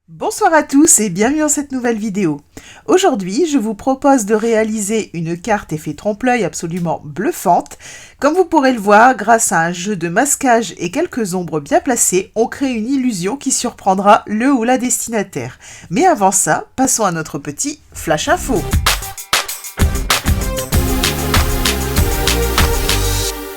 Bonsoir à tous et bienvenue dans cette nouvelle vidéo. Aujourd'hui, je vous propose de réaliser une carte effet trompe-l'œil absolument bluffante. Comme vous pourrez le voir, grâce à un jeu de masquage et quelques ombres bien placées, on crée une illusion qui surprendra le ou la destinataire. Mais avant ça, passons à notre petit flash info.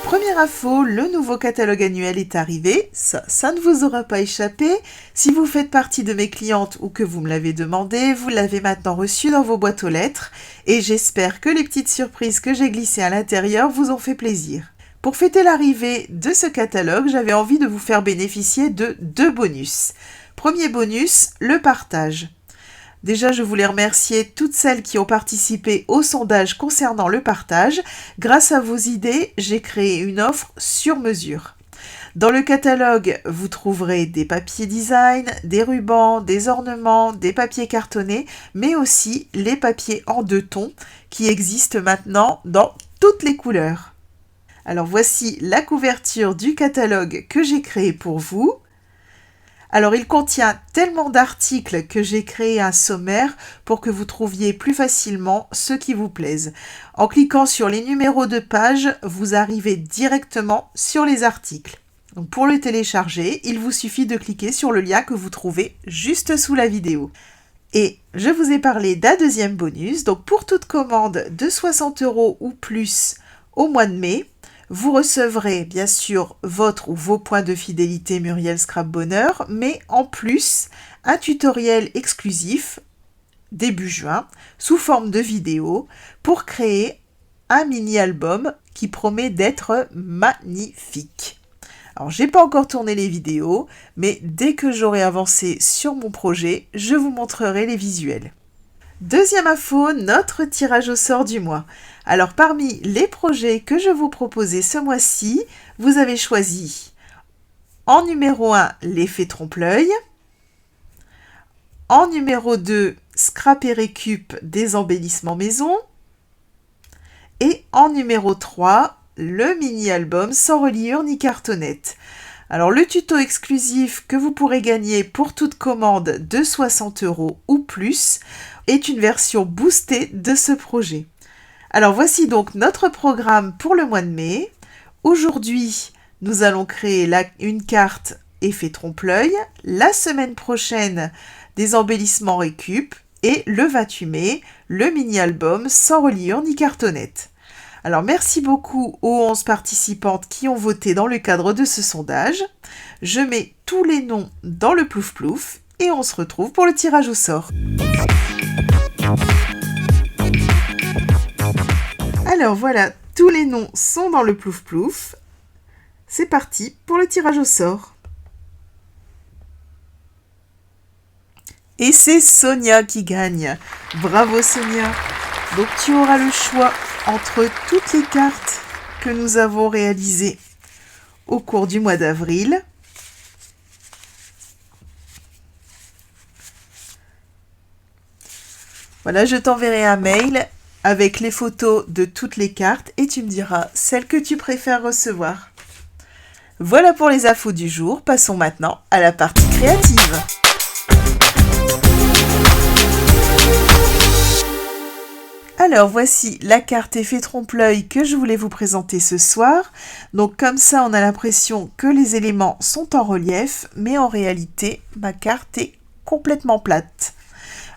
Première info, le nouveau catalogue annuel est arrivé, ça ne vous aura pas échappé. Si vous faites partie de mes clientes ou que vous me l'avez demandé, vous l'avez maintenant reçu dans vos boîtes aux lettres et j'espère que les petites surprises que j'ai glissées à l'intérieur vous ont fait plaisir. Pour fêter l'arrivée de ce catalogue, j'avais envie de vous faire bénéficier de 2 bonus. Premier bonus, le partage. Déjà, je voulais remercier toutes celles qui ont participé au sondage concernant le partage. Grâce à vos idées, j'ai créé une offre sur mesure. Dans le catalogue, vous trouverez des papiers design, des rubans, des ornements, des papiers cartonnés, mais aussi les papiers en 2 tons qui existent maintenant dans toutes les couleurs. Alors voici la couverture du catalogue que j'ai créé pour vous. Alors, il contient tellement d'articles que j'ai créé un sommaire pour que vous trouviez plus facilement ceux qui vous plaisent. En cliquant sur les numéros de page, vous arrivez directement sur les articles. Donc, pour le télécharger, il vous suffit de cliquer sur le lien que vous trouvez juste sous la vidéo. Et je vous ai parlé d'un deuxième bonus. Donc, pour toute commande de 60 € ou plus au mois de mai, vous recevrez bien sûr votre ou vos points de fidélité Muriel Scrap Bonheur, mais en plus un tutoriel exclusif début juin sous forme de vidéo pour créer un mini-album qui promet d'être magnifique. Alors j'ai pas encore tourné les vidéos, mais dès que j'aurai avancé sur mon projet, je vous montrerai les visuels. Deuxième info, notre tirage au sort du mois. Alors parmi les projets que je vous proposais ce mois-ci, vous avez choisi en numéro 1 l'effet trompe-l'œil, en numéro 2 Scrap et Récup des embellissements maison et en numéro 3 le mini-album sans reliure ni cartonnette. Alors le tuto exclusif que vous pourrez gagner pour toute commande de 60 € ou plus est une version boostée de ce projet. Alors voici donc notre programme pour le mois de mai. Aujourd'hui, nous allons créer une carte effet trompe-l'œil. La semaine prochaine, des embellissements récup. Et le 28 mai, le mini-album sans reliure ni cartonnette. Alors merci beaucoup aux 11 participantes qui ont voté dans le cadre de ce sondage. Je mets tous les noms dans le plouf plouf et on se retrouve pour le tirage au sort. Alors voilà, tous les noms sont dans le plouf plouf. C'est parti pour le tirage au sort. Et c'est Sonia qui gagne. Bravo Sonia. Donc tu auras le choix entre toutes les cartes que nous avons réalisées au cours du mois d'avril. Voilà, je t'enverrai un mail avec les photos de toutes les cartes et tu me diras celle que tu préfères recevoir. Voilà pour les infos du jour. Passons maintenant à la partie créative. Alors voici la carte effet trompe-l'œil que je voulais vous présenter ce soir. Donc comme ça on a l'impression que les éléments sont en relief, mais en réalité ma carte est complètement plate.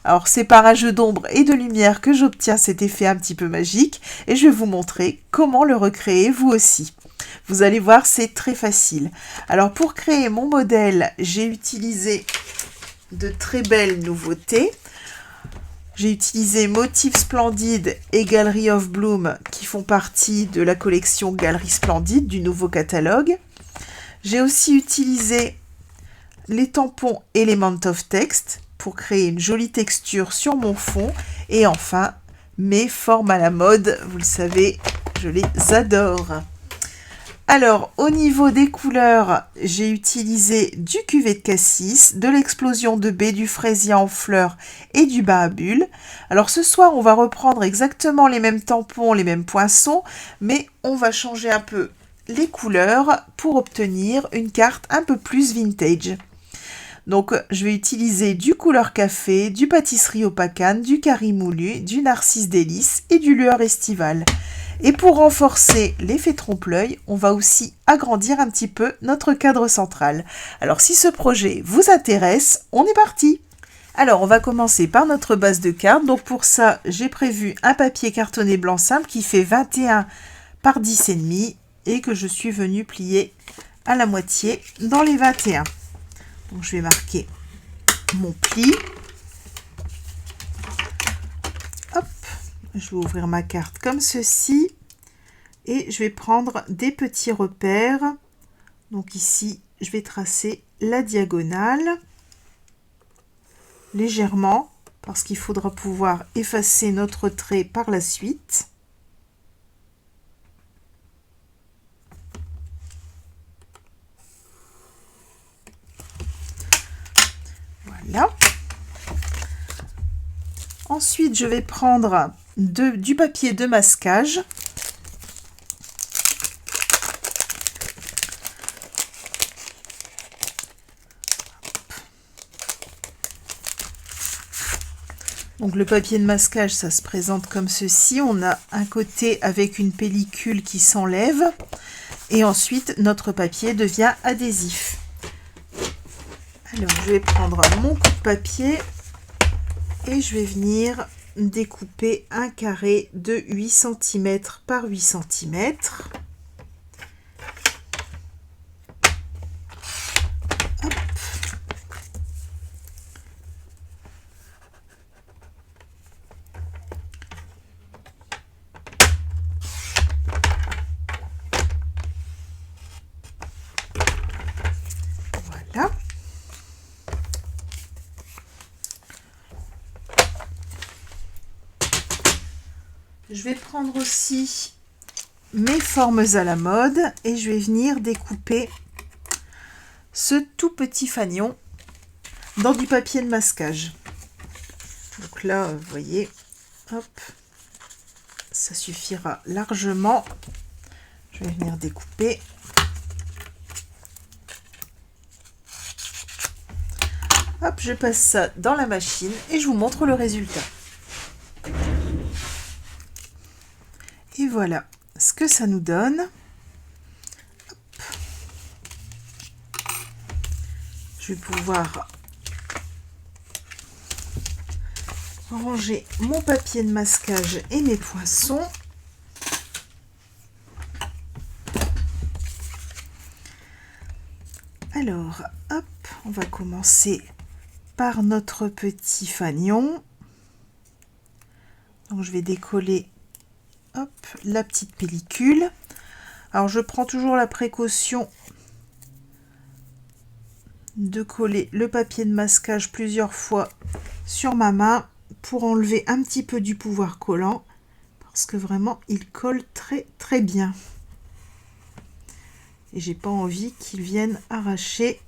Alors c'est par un jeu d'ombre et de lumière que j'obtiens cet effet un petit peu magique et je vais vous montrer comment le recréer vous aussi. Vous allez voir, c'est très facile. Alors pour créer mon modèle, j'ai utilisé de très belles nouveautés. J'ai utilisé Motifs Splendides et Gallery of Bloom qui font partie de la collection Galerie Splendide du nouveau catalogue. J'ai aussi utilisé les tampons Element of Text pour créer une jolie texture sur mon fond. Et enfin, mes formes à la mode, vous le savez, je les adore. Alors, au niveau des couleurs, j'ai utilisé du cuvet de cassis, de l'explosion de baie, du fraisier en fleurs et du bain à bulles. Alors ce soir, on va reprendre exactement les mêmes tampons, les mêmes poinçons, mais on va changer un peu les couleurs pour obtenir une carte un peu plus vintage. Donc, je vais utiliser du couleur café, du pâtisserie opacane, du carré moulu, du narcisse délice et du lueur estival. Et pour renforcer l'effet trompe-l'œil, on va aussi agrandir un petit peu notre cadre central. Alors, si ce projet vous intéresse, on est parti! Alors, on va commencer par notre base de cartes. Donc, pour ça, j'ai prévu un papier cartonné blanc simple qui fait 21 par 10,5 et que je suis venue plier à la moitié dans les 21. Donc, je vais marquer mon pli. Hop, je vais ouvrir ma carte comme ceci et je vais prendre des petits repères. Donc ici, je vais tracer la diagonale légèrement parce qu'il faudra pouvoir effacer notre trait par la suite. Voilà. Ensuite, je vais prendre du papier de masquage. Donc le papier de masquage, ça se présente comme ceci. On a un côté avec une pellicule qui s'enlève et ensuite notre papier devient adhésif. Alors je vais prendre mon coup de papier et je vais venir découper un carré de 8 cm par 8 cm. Voilà. Je vais prendre aussi mes formes à la mode et je vais venir découper ce tout petit fanion dans du papier de masquage. Donc là, vous voyez, hop, ça suffira largement. Je vais venir découper. Hop, je passe ça dans la machine et je vous montre le résultat. Et voilà ce que ça nous donne. Hop. Je vais pouvoir ranger mon papier de masquage et mes poinçons. Alors, hop, on va commencer par notre petit fanion. Donc, je vais décoller hop, la petite pellicule. Alors, je prends toujours la précaution de coller le papier de masquage plusieurs fois sur ma main pour enlever un petit peu du pouvoir collant parce que vraiment, il colle très très bien. Et j'ai pas envie qu'il vienne arracher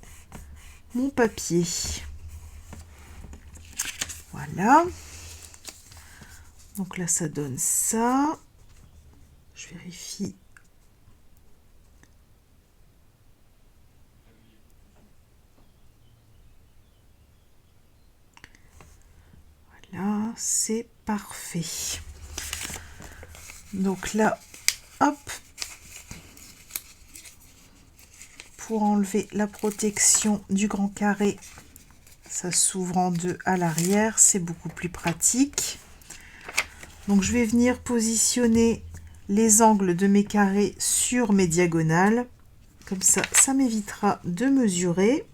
mon papier. Voilà. Donc là, ça donne ça. Je vérifie. Voilà, c'est parfait. Donc là, hop. Pour enlever la protection du grand carré, ça s'ouvre en deux à l'arrière, c'est beaucoup plus pratique. Donc je vais venir positionner les angles de mes carrés sur mes diagonales. Comme ça, ça m'évitera de mesurer.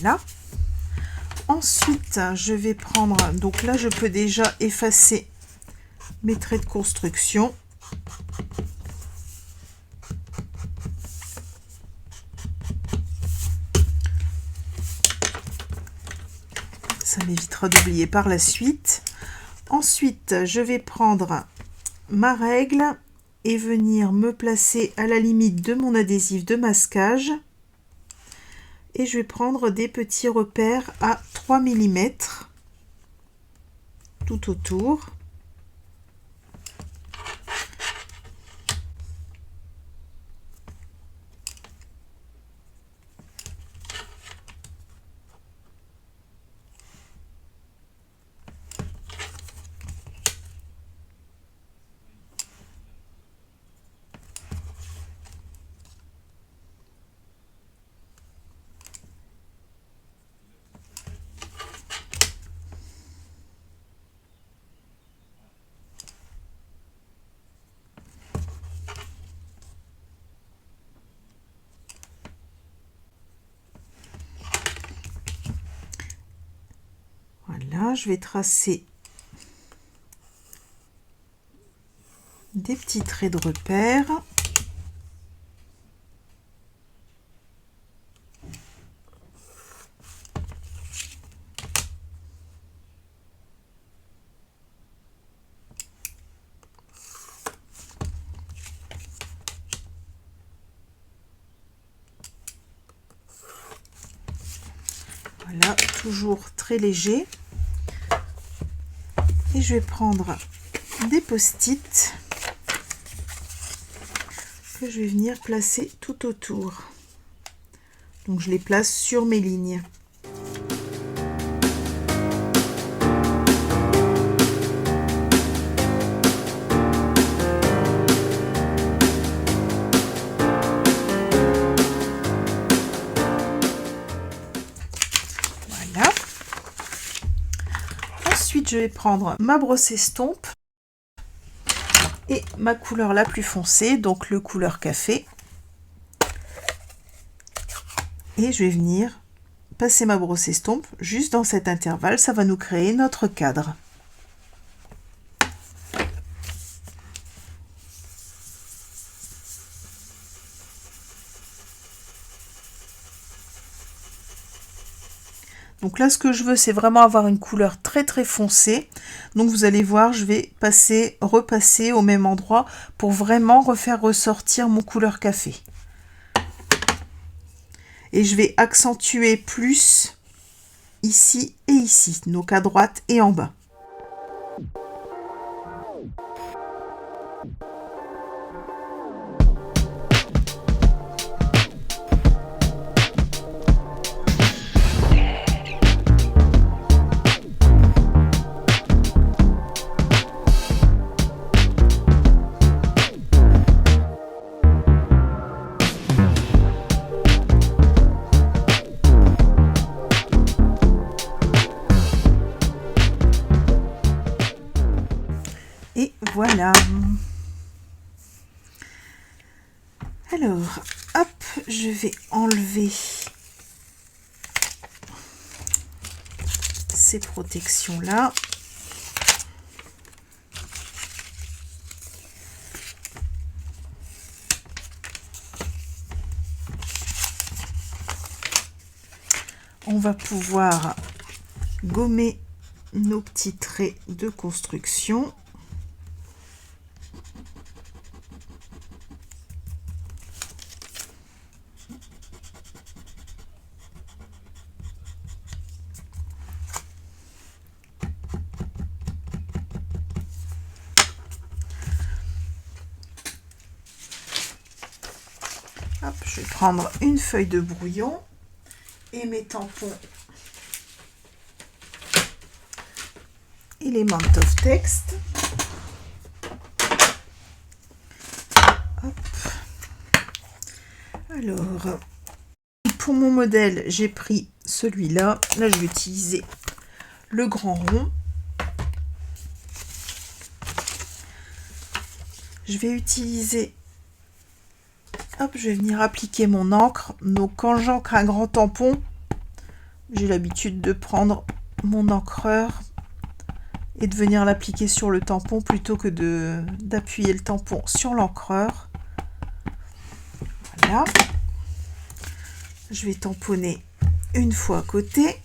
Voilà. Ensuite, je vais prendre, donc là, je peux déjà effacer mes traits de construction. Ça m'évitera d'oublier par la suite. Ensuite, je vais prendre ma règle et venir me placer à la limite de mon adhésif de masquage. Et je vais prendre des petits repères à 3 mm tout autour. Voilà, je vais tracer des petits traits de repère. Voilà, toujours très léger. Et je vais prendre des post-it que je vais venir placer tout autour. Donc je les place sur mes lignes. Voilà. Ensuite, je vais prendre ma brosse estompe et ma couleur la plus foncée, donc le couleur café. Et je vais venir passer ma brosse estompe juste dans cet intervalle, ça va nous créer notre cadre. Donc là, ce que je veux, c'est vraiment avoir une couleur très très foncée. Donc vous allez voir, je vais passer, repasser au même endroit pour vraiment refaire ressortir mon couleur café. Et je vais accentuer plus ici et ici, donc à droite et en bas. Et voilà. Alors, hop, je vais enlever ces protections-là. On va pouvoir gommer nos petits traits de construction. Hop, je vais prendre une feuille de brouillon et mes tampons Element of Text. Hop. Alors, pour mon modèle, j'ai pris celui-là. Là, je vais utiliser le grand rond. Je vais utiliser... Hop, je vais venir appliquer mon encre. Donc, quand j'encre un grand tampon, j'ai l'habitude de prendre mon encreur et de venir l'appliquer sur le tampon plutôt que d'appuyer le tampon sur l'encreur. Voilà. Je vais tamponner une fois à côté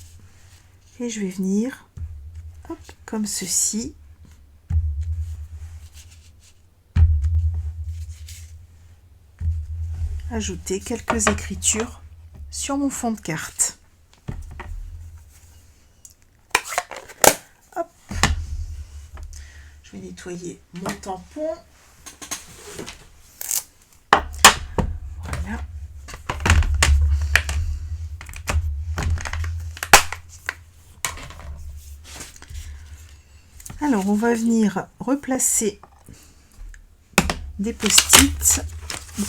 et je vais venir, hop, comme ceci. Ajouter quelques écritures sur mon fond de carte. Hop. Je vais nettoyer mon tampon. Voilà. Alors, on va venir replacer des post-it.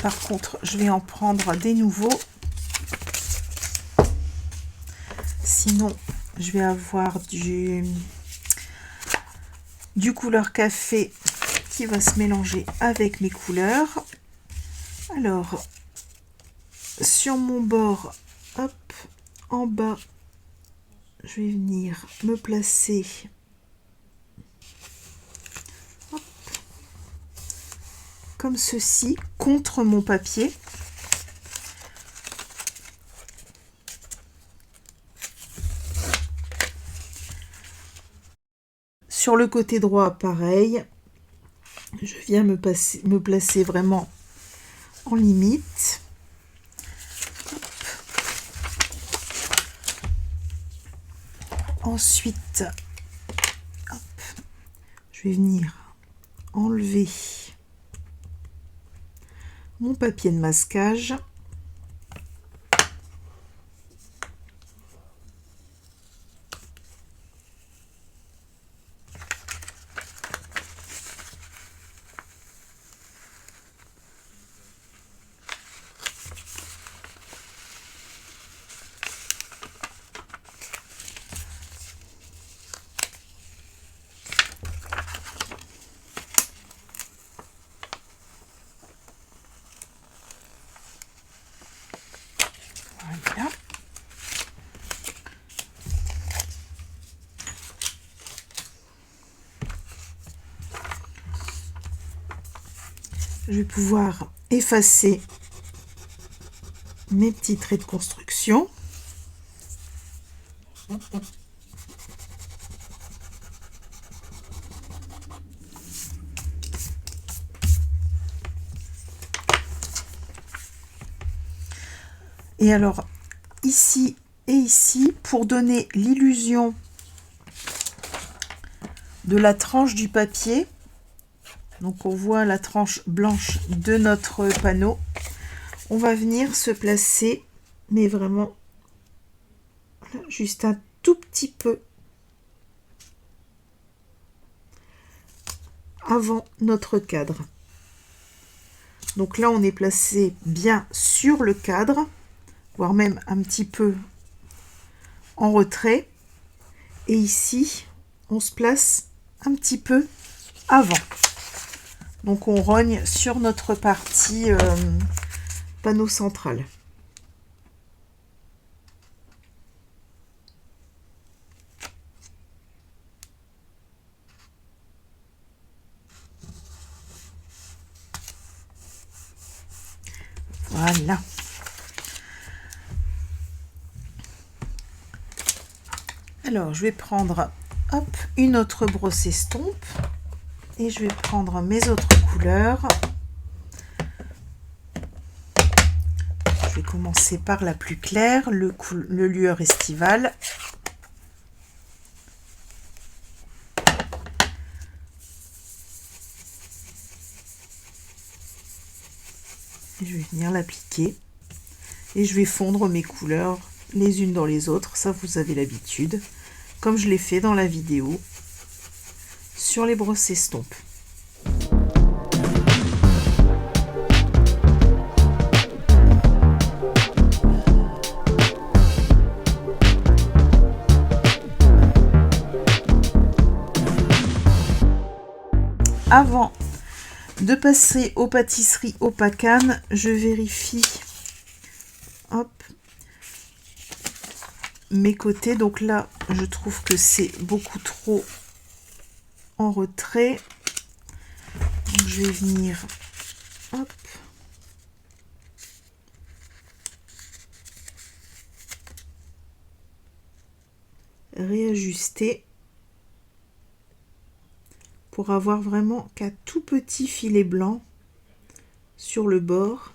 Par contre, je vais en prendre des nouveaux. Sinon, je vais avoir du couleur café qui va se mélanger avec mes couleurs. Alors, sur mon bord, hop, en bas, je vais venir me placer hop, comme ceci contre mon papier. Sur le côté droit, pareil, je viens me placer vraiment en limite. Ensuite, hop, je vais venir enlever mon papier de masquage. Voilà. Je vais pouvoir effacer mes petits traits de construction. Et alors, ici et ici, pour donner l'illusion de la tranche du papier, donc on voit la tranche blanche de notre panneau, on va venir se placer, mais vraiment juste un tout petit peu avant notre cadre. Donc là, on est placé bien sur le cadre, voire même un petit peu en retrait. Et ici, on se place un petit peu avant. Donc on rogne sur notre partie panneau central. Voilà. Alors, je vais prendre hop, une autre brosse estompe et je vais prendre mes autres couleurs. Je vais commencer par la plus claire, le lueur estivale. Et je vais venir l'appliquer et je vais fondre mes couleurs les unes dans les autres, ça vous avez l'habitude, comme je l'ai fait dans la vidéo sur les brosses estampes. Avant de passer aux pâtisseries Opacane, je vérifie hop, mes côtés. Donc là, je trouve que c'est beaucoup trop en retrait. Donc je vais venir hop, réajuster pour avoir vraiment qu'un tout petit filet blanc sur le bord.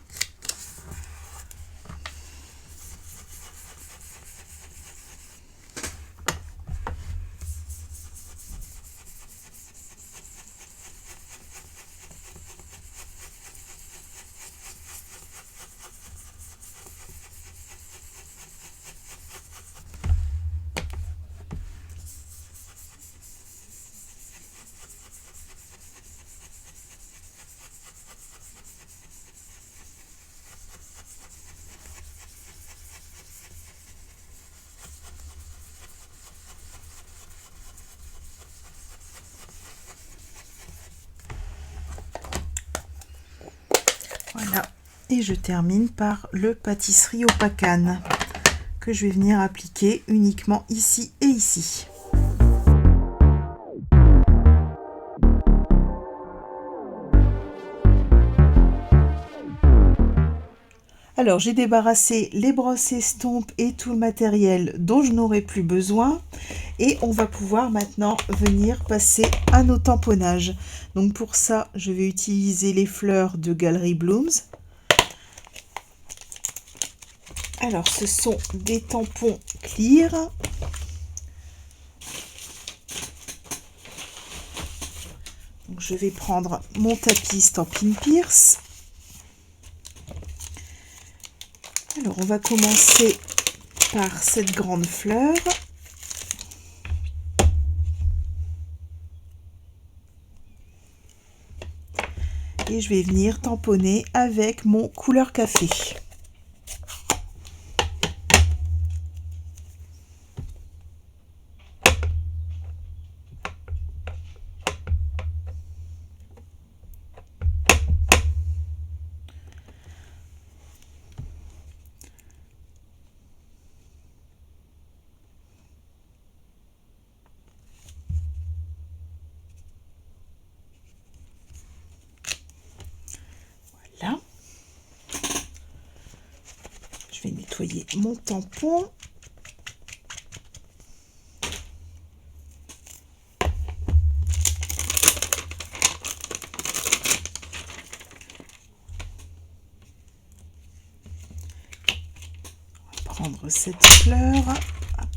Et je termine par le pâtisserie au pacane que je vais venir appliquer uniquement ici et ici. Alors j'ai débarrassé les brosses estompes et tout le matériel dont je n'aurai plus besoin et on va pouvoir maintenant venir passer à nos tamponnages. Donc pour ça je vais utiliser les fleurs de Gallery Blooms. Alors ce sont des tampons clear. Donc, je vais prendre mon tapis Stampin' Pierce. Alors on va commencer par cette grande fleur. Et je vais venir tamponner avec mon couleur café. Voilà. Je vais nettoyer mon tampon. On va prendre cette fleur. Hop.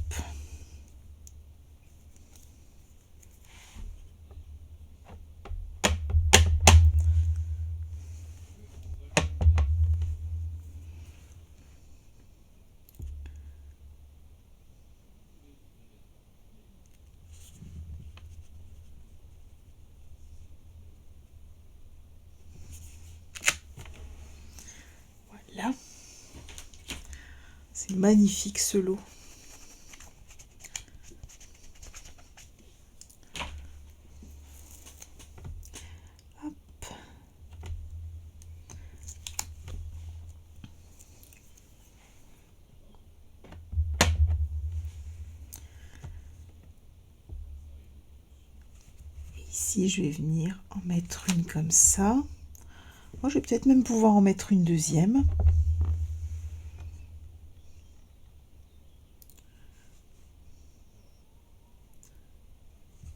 Voilà. C'est magnifique ce lot. Hop. Et ici, je vais venir en mettre une comme ça. Moi, je vais peut-être même pouvoir en mettre une deuxième.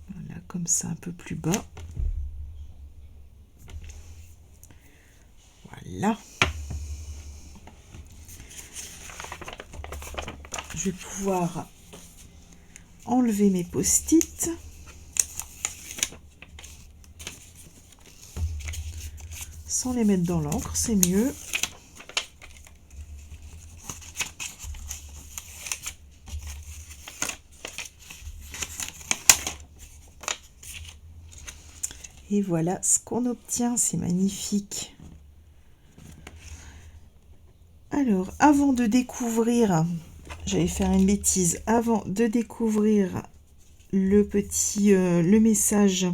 Voilà, comme ça, un peu plus bas. Voilà. Je vais pouvoir enlever mes post-it. Sans les mettre dans l'encre, c'est mieux. Et voilà ce qu'on obtient, c'est magnifique. Alors, avant de découvrir, j'allais faire une bêtise, avant de découvrir le message,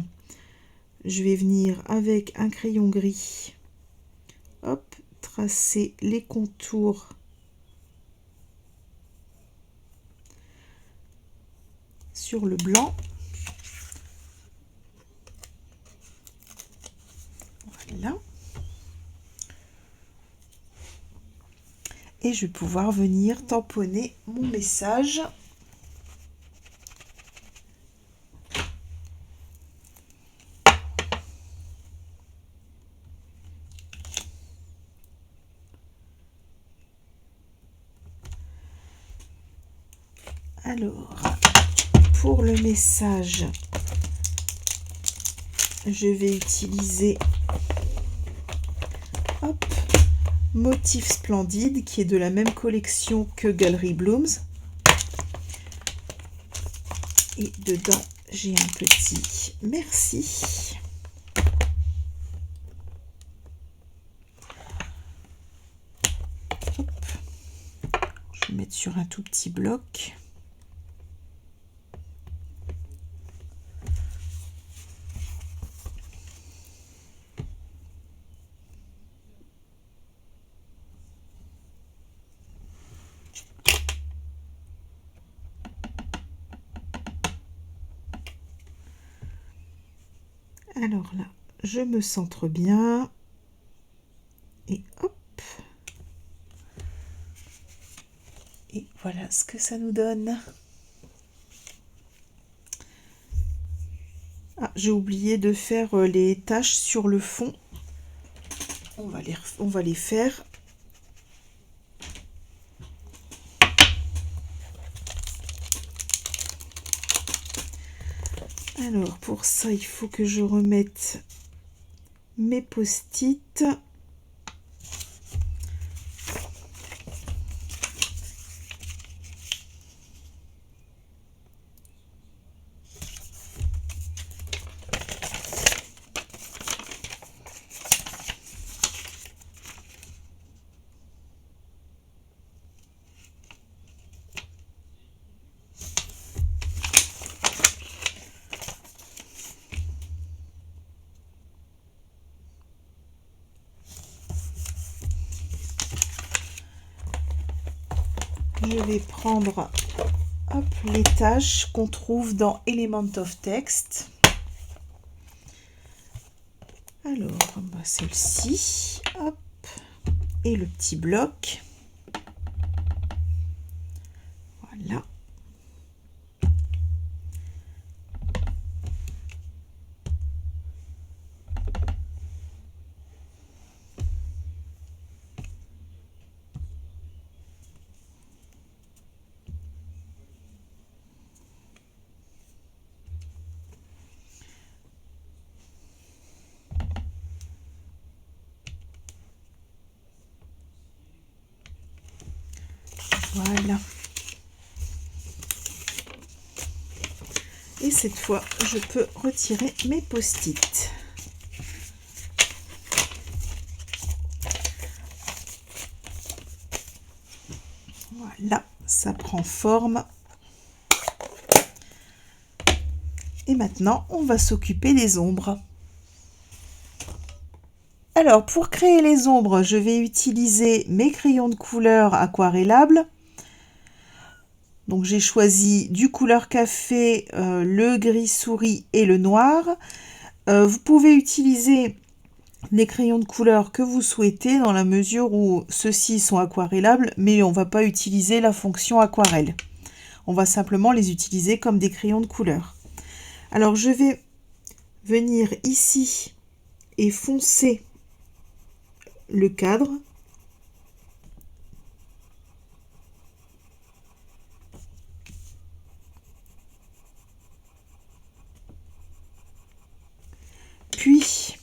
je vais venir avec un crayon gris, hop, tracer les contours sur le blanc. Voilà. Et je vais pouvoir venir tamponner mon message. Alors, pour le message, je vais utiliser hop, Motif Splendide, qui est de la même collection que Gallery Blooms. Et dedans, j'ai un petit merci. Hop. Je vais le mettre sur un tout petit bloc. Alors là, je me centre bien. Et hop. Et voilà ce que ça nous donne. Ah, j'ai oublié de faire les taches sur le fond. On va les faire. Alors pour ça, il faut que je remette mes post-it. Je vais prendre hop, les tâches qu'on trouve dans Element of Text. Alors, bah, celle-ci, hop, et le petit bloc. Voilà. Voilà. Et cette fois, je peux retirer mes post-it. Voilà, ça prend forme. Et maintenant, on va s'occuper des ombres. Alors, pour créer les ombres, je vais utiliser mes crayons de couleur aquarellables. Donc, j'ai choisi du couleur café, le gris souris et le noir. Vous pouvez utiliser les crayons de couleur que vous souhaitez dans la mesure où ceux-ci sont aquarellables, mais on ne va pas utiliser la fonction aquarelle. On va simplement les utiliser comme des crayons de couleur. Alors, je vais venir ici et foncer le cadre. Puis,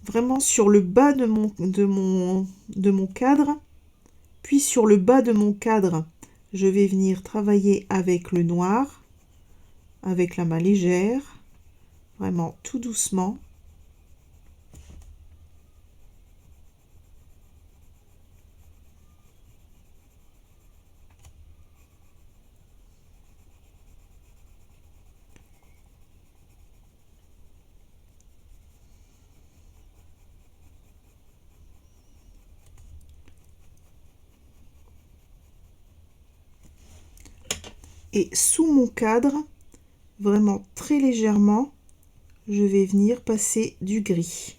vraiment sur le bas de mon cadre, puis sur le bas de mon cadre, je vais venir travailler avec le noir, avec la main légère, vraiment tout doucement. Et sous mon cadre, vraiment très légèrement, je vais venir passer du gris.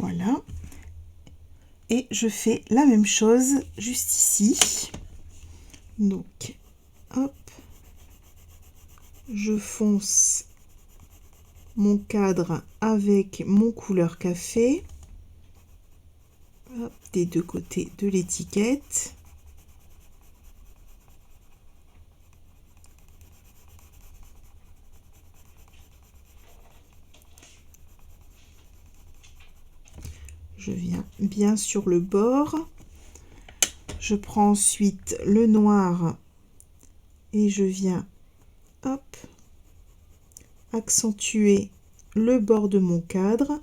Voilà. Et je fais la même chose juste ici. Donc, hop, je fonce mon cadre avec mon couleur café. Hop, des deux côtés de l'étiquette. je viens bien sur le bord. Je prends ensuite le noir et je viens, hop, accentuer le bord de mon cadre.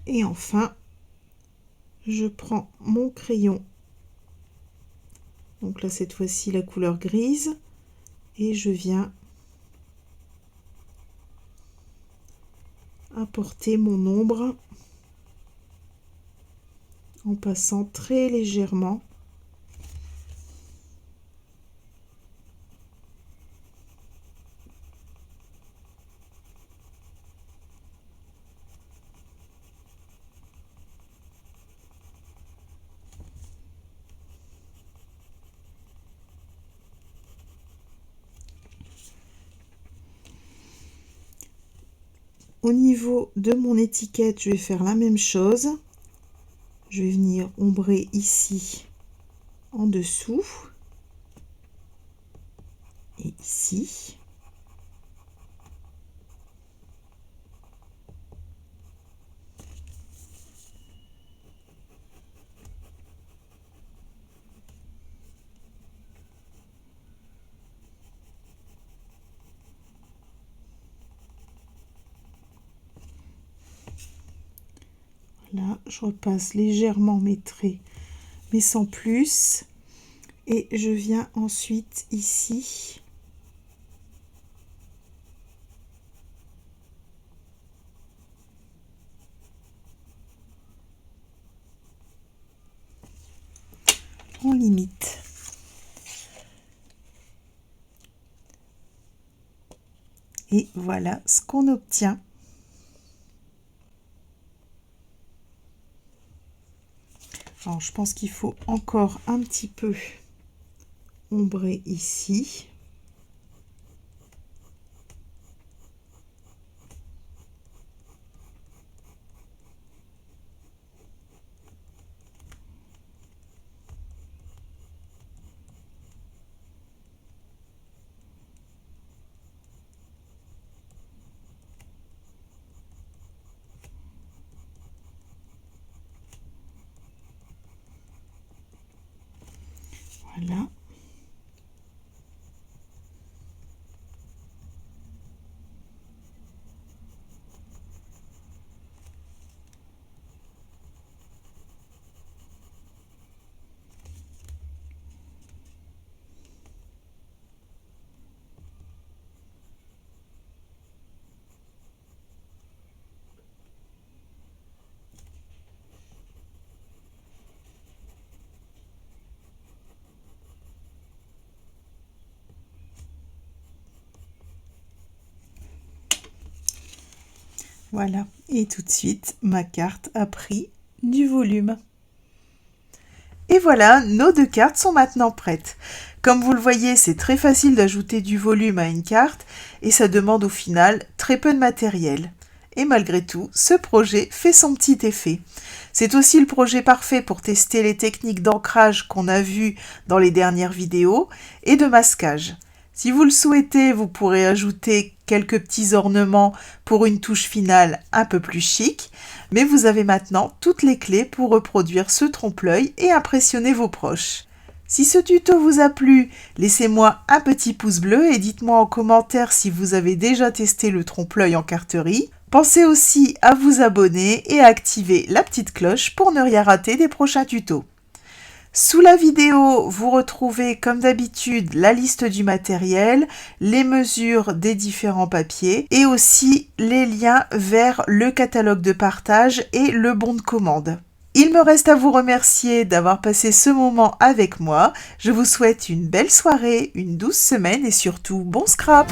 Et enfin, je prends mon crayon, donc là cette fois-ci la couleur grise, et je viens apporter mon ombre en passant très légèrement. Au niveau de mon étiquette, je vais faire la même chose. Je vais venir ombrer ici en dessous et ici. Là, je repasse légèrement mes traits, mais sans plus. Et je viens ensuite ici. On limite. Et voilà ce qu'on obtient. Alors, je pense qu'il faut encore un petit peu ombrer ici. Voilà. Voilà, et tout de suite, ma carte a pris du volume. Et voilà, nos deux cartes sont maintenant prêtes. Comme vous le voyez, c'est très facile d'ajouter du volume à une carte et ça demande au final très peu de matériel. Et malgré tout, ce projet fait son petit effet. C'est aussi le projet parfait pour tester les techniques d'ancrage qu'on a vues dans les dernières vidéos et de masquage. Si vous le souhaitez, vous pourrez ajouter quelques petits ornements pour une touche finale un peu plus chic, mais vous avez maintenant toutes les clés pour reproduire ce trompe-l'œil et impressionner vos proches. Si ce tuto vous a plu, laissez-moi un petit pouce bleu et dites-moi en commentaire si vous avez déjà testé le trompe-l'œil en carterie. Pensez aussi à vous abonner et à activer la petite cloche pour ne rien rater des prochains tutos. Sous la vidéo, vous retrouvez comme d'habitude la liste du matériel, les mesures des différents papiers et aussi les liens vers le catalogue de partage et le bon de commande. Il me reste à vous remercier d'avoir passé ce moment avec moi. Je vous souhaite une belle soirée, une douce semaine et surtout bon scrap!